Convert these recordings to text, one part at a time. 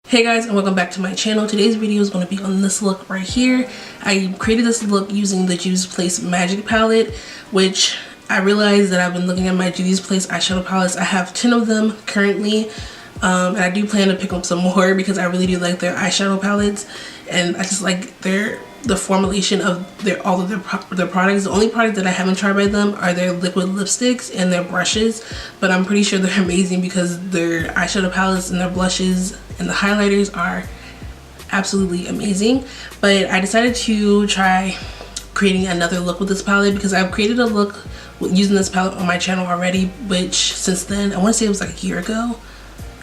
Hey guys, and welcome back to my channel. Today's video is going to be on this look right here. I created this look using the Juvia's Place Magic palette, which I realized that I've been looking at my Juvia's Place eyeshadow palettes. I have 10 of them currently, and I do plan to pick up some more because I really do like their eyeshadow palettes, and I just like the formulation of all of their products. The only product that I haven't tried by them are their liquid lipsticks and their brushes, but I'm pretty sure they're amazing because their eyeshadow palettes and their blushes and the highlighters are absolutely amazing. But I decided to try creating another look with this palette because I've created a look using this palette on my channel already, which since then, I want to say it was like a year ago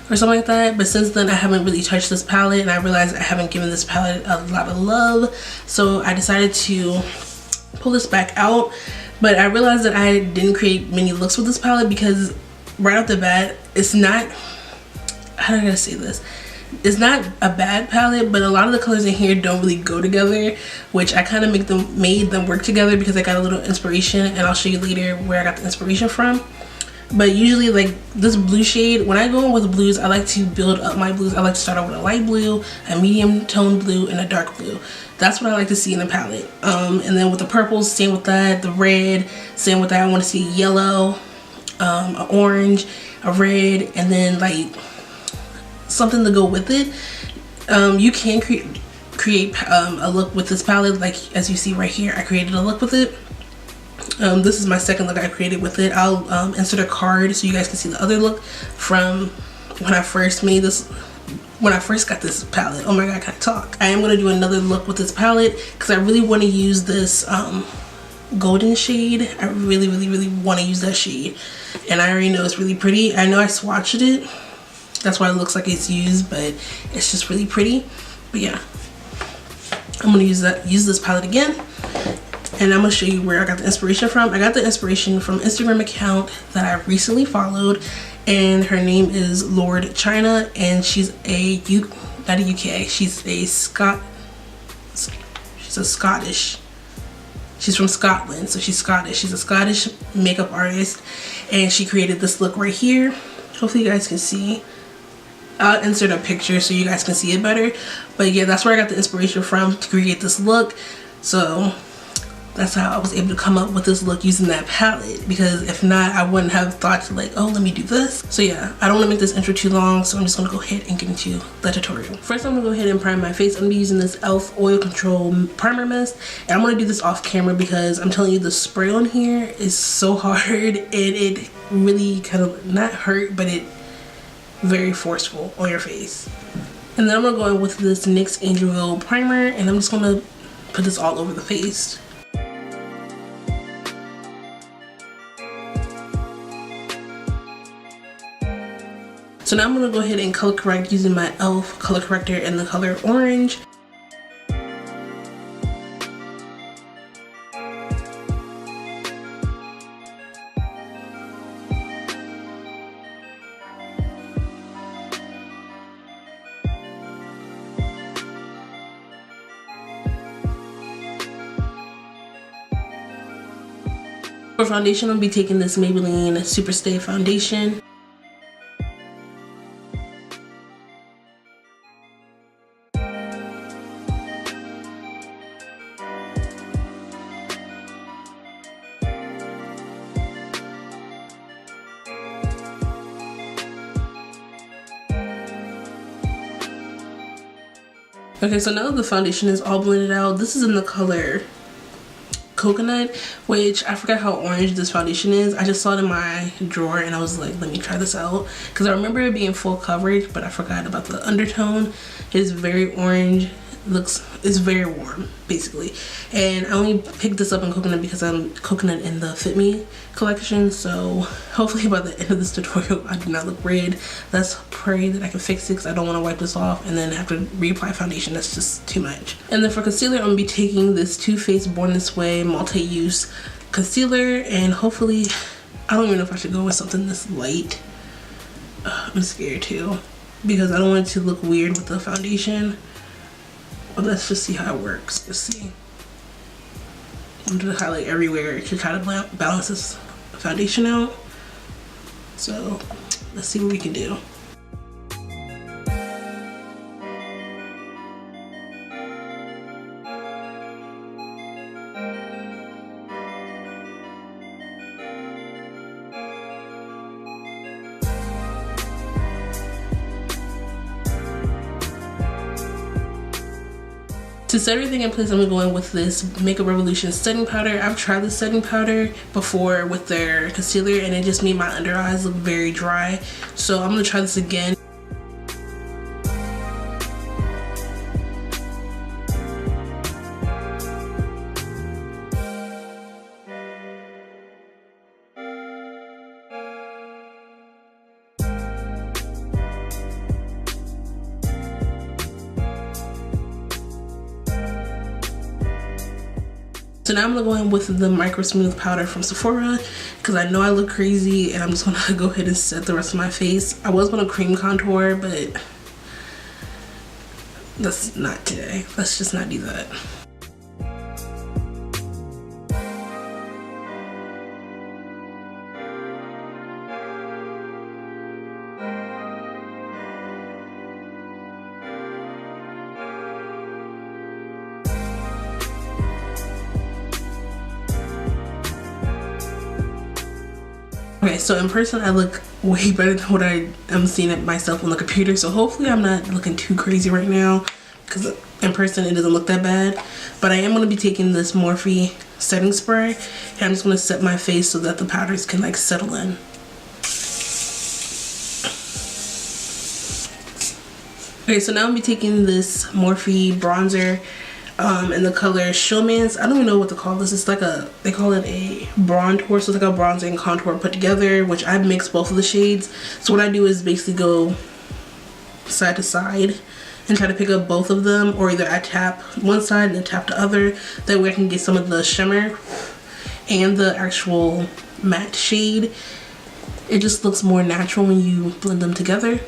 or something like that, but since then I haven't really touched this palette, and I realized I haven't given this palette a lot of love, so I decided to pull this back out. But I realized that I didn't create many looks with this palette because right off the bat, it's not, how do I say this? It's not a bad palette, but a lot of the colors in here don't really go together, which I kind of made them work together because I got a little inspiration, and I'll show you later where I got the inspiration from. But usually, like this blue shade, when I go in with blues, I like to build up my blues. I like to start out with a light blue, a medium tone blue, and a dark blue. That's what I like to see in the palette. And then with the purples, same with that. The red, same with that. I want to see yellow, an orange, a red, and then like something to go with it. You can create a look with this palette, like as you see right here. I created a look with it. This is my second look I created with it. I'll insert a card so you guys can see the other look from when I first got this palette. Oh my god, I can't talk. I am going to do another look with this palette because I really want to use this golden shade. I really want to use that shade, and I already know it's really pretty. I know I swatched it, that's why it looks like it's used, but it's just really pretty. But yeah, I'm going to use this palette again, and I'm going to show you where I got the inspiration from. I got the inspiration from an Instagram account that I recently followed, and her name is Lord China, and she's not a UK, she's from Scotland, so she's Scottish. She's a Scottish makeup artist, and she created this look right here. Hopefully you guys can see. I'll insert a picture so you guys can see it better. But yeah, that's where I got the inspiration from to create this look. So that's how I was able to come up with this look using that palette, because if not, I wouldn't have thought to like, oh, let me do this. So yeah, I don't want to make this intro too long, so I'm just going to go ahead and get into the tutorial. First, I'm going to go ahead and prime my face. I'm going to be using this e.l.f. Oil Control Primer Mist, and I'm going to do this off camera because I'm telling you, the spray on here is so hard, and it really kind of not hurt, but it very forceful on your face. And then I'm going to go in with this NYX Angel Primer, and I'm just going to put this all over the face. So now I'm going to go ahead and color correct using my e.l.f. color corrector in the color orange. For foundation, I'll be taking this Maybelline Superstay foundation. Okay, so now that the foundation is all blended out, this is in the color Coconut, which I forgot how orange this foundation is. I just saw it in my drawer and I was like, let me try this out, because I remember it being full coverage, but I forgot about the undertone. It is very orange. It's very warm basically, and I only picked this up in Coconut because I'm Coconut in the Fit Me collection. So hopefully by the end of this tutorial I do not look red. Let's pray that I can fix it, because I don't want to wipe this off and then have to reapply foundation. That's just too much. And then for concealer, I'm gonna be taking this Too Faced Born This Way multi-use concealer, and hopefully, I don't even know if I should go with something this light. I'm scared too because I don't want it to look weird with the foundation. But let's just see how it works. Let's see. I'm gonna highlight everywhere to try to balance this foundation out. So let's see what we can do. To set everything in place, I'm gonna go in with this Makeup Revolution setting powder. I've tried this setting powder before with their concealer and it just made my under eyes look very dry. So I'm gonna try this again. So now I'm gonna go in with the Micro Smooth powder from Sephora because I know I look crazy and I'm just gonna go ahead and set the rest of my face. I was gonna cream contour, but that's not today. Let's just not do that. Okay, so in person I look way better than what I am seeing it myself on the computer, so hopefully I'm not looking too crazy right now because in person it doesn't look that bad. But I am going to be taking this Morphe setting spray and I'm just going to set my face so that the powders can like settle in. Okay, so now I'm going to be taking this Morphe bronzer in the color Showman's. I don't even know what to call this. It's like they call it a brontour, so it's like a bronzer and contour put together, which I mix both of the shades. So what I do is basically go side to side and try to pick up both of them, or either I tap one side and then tap the other. That way I can get some of the shimmer and the actual matte shade. It just looks more natural when you blend them together.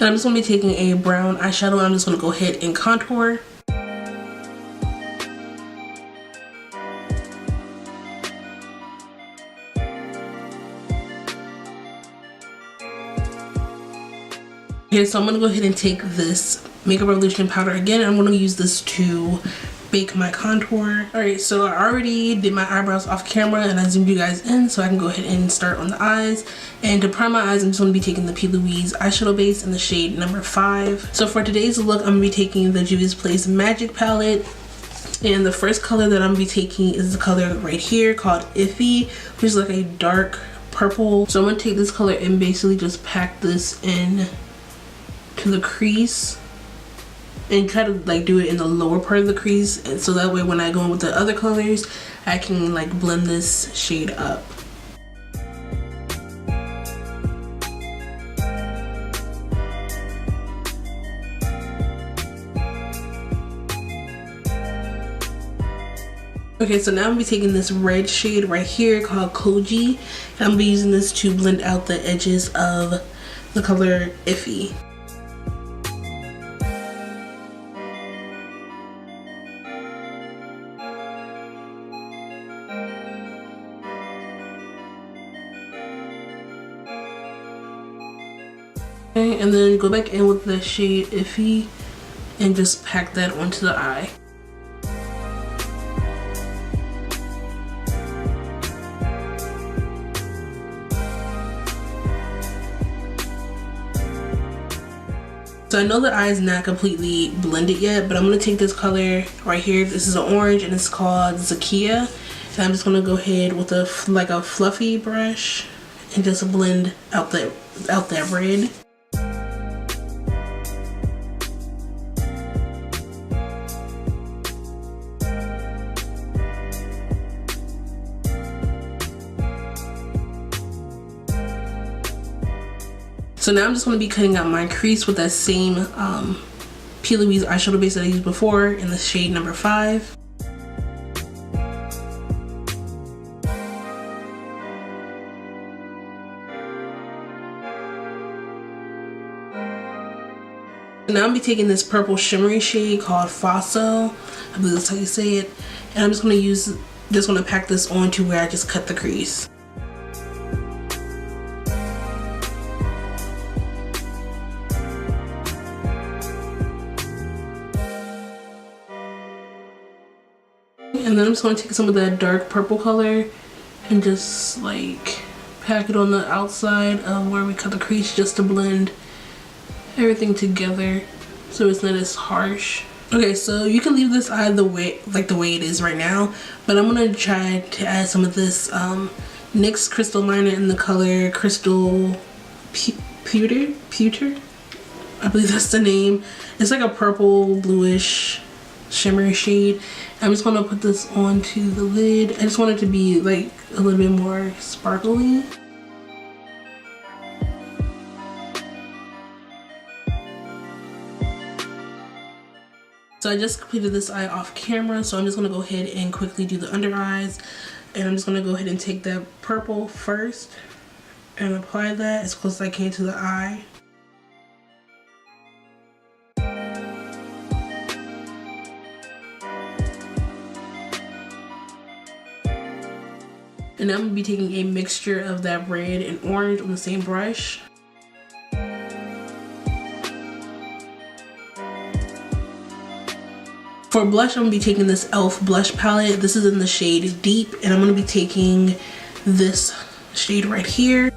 And I'm just going to be taking a brown eyeshadow. I'm just going to go ahead and contour. Okay, so I'm going to go ahead and take this Makeup Revolution powder again. I'm going to use this to bake my contour. Alright, so I already did my eyebrows off camera and I zoomed you guys in so I can go ahead and start on the eyes. And to prime my eyes, I'm just going to be taking the P. Louise eyeshadow base in the shade number 5. So for today's look, I'm going to be taking the Juvia's Place Magic Palette. And the first color that I'm going to be taking is the color right here called Iffy, which is like a dark purple. So I'm going to take this color and basically just pack this in to the crease and try to like do it in the lower part of the crease, and so that way when I go in with the other colors I can like blend this shade up. Okay, so now I'm gonna be taking this red shade right here called Koji, and I'm gonna be using this to blend out the edges of the color Iffy. Okay, and then go back in with the shade Iffy and just pack that onto the eye. So I know the eye is not completely blended yet, but I'm going to take this color right here. This is an orange and it's called Zakia. And I'm just going to go ahead with a fluffy brush and just blend out that red. So now I'm just going to be cutting out my crease with that same P. Louise eyeshadow base that I used before in the shade number 5. And now I'm going to be taking this purple shimmery shade called Fosso, I believe that's how you say it, and I'm just going to pack this on to where I just cut the crease. And then I'm just going to take some of that dark purple color and just like pack it on the outside of where we cut the crease, just to blend everything together so it's not as harsh. Okay, so you can leave this eye the way it is right now, but I'm gonna try to add some of this NYX crystal liner in the color Crystal Pewter. I believe that's the name. It's like a purple bluish shimmery shade. I'm just gonna put this onto the lid. I just want it to be like a little bit more sparkly. So I just completed this eye off camera, so I'm just gonna go ahead and quickly do the under eyes. And I'm just gonna go ahead and take that purple first and apply that as close as I can to the eye. And I'm gonna be taking a mixture of that red and orange on the same brush. For blush, I'm going to be taking this e.l.f. blush palette. This is in the shade Deep, and I'm going to be taking this shade right here.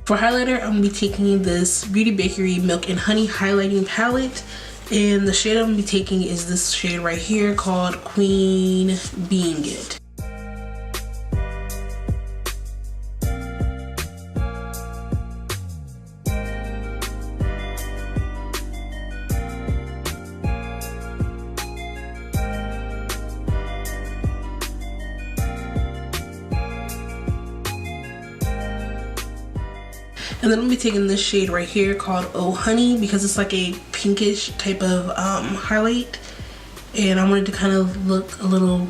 For highlighter, I'm going to be taking this Beauty Bakerie Milk and Honey Highlighting Palette, and the shade I'm going to be taking is this shade right here called Queen Being It. And then I'm going to be taking this shade right here called Oh Honey, because it's like a pinkish type of highlight. And I wanted to kind of look a little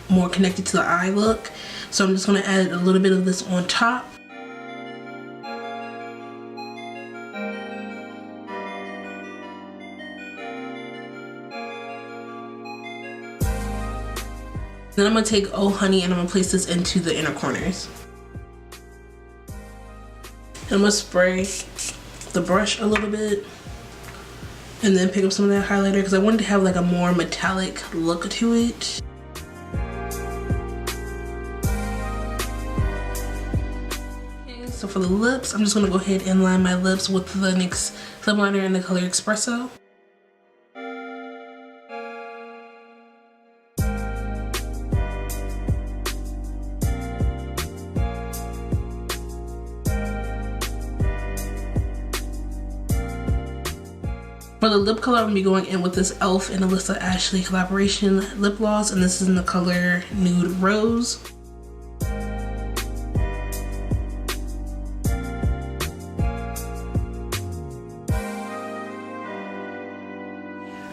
more connected to the eye look. So I'm just going to add a little bit of this on top. Then I'm going to take Oh Honey and I'm going to place this into the inner corners. I'm gonna spray the brush a little bit and then pick up some of that highlighter because I wanted to have like a more metallic look to it. Okay, so for the lips, I'm just gonna go ahead and line my lips with the NYX lip liner in the color Espresso. For the lip color, I'm going to be going in with this e.l.f. and Alissa Ashley collaboration lip gloss, and this is in the color Nude Rose.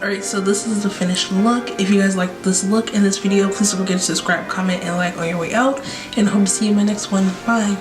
Alright, so this is the finished look. If you guys like this look in this video, please don't forget to subscribe, comment, and like on your way out. And I hope to see you in my next one. Bye!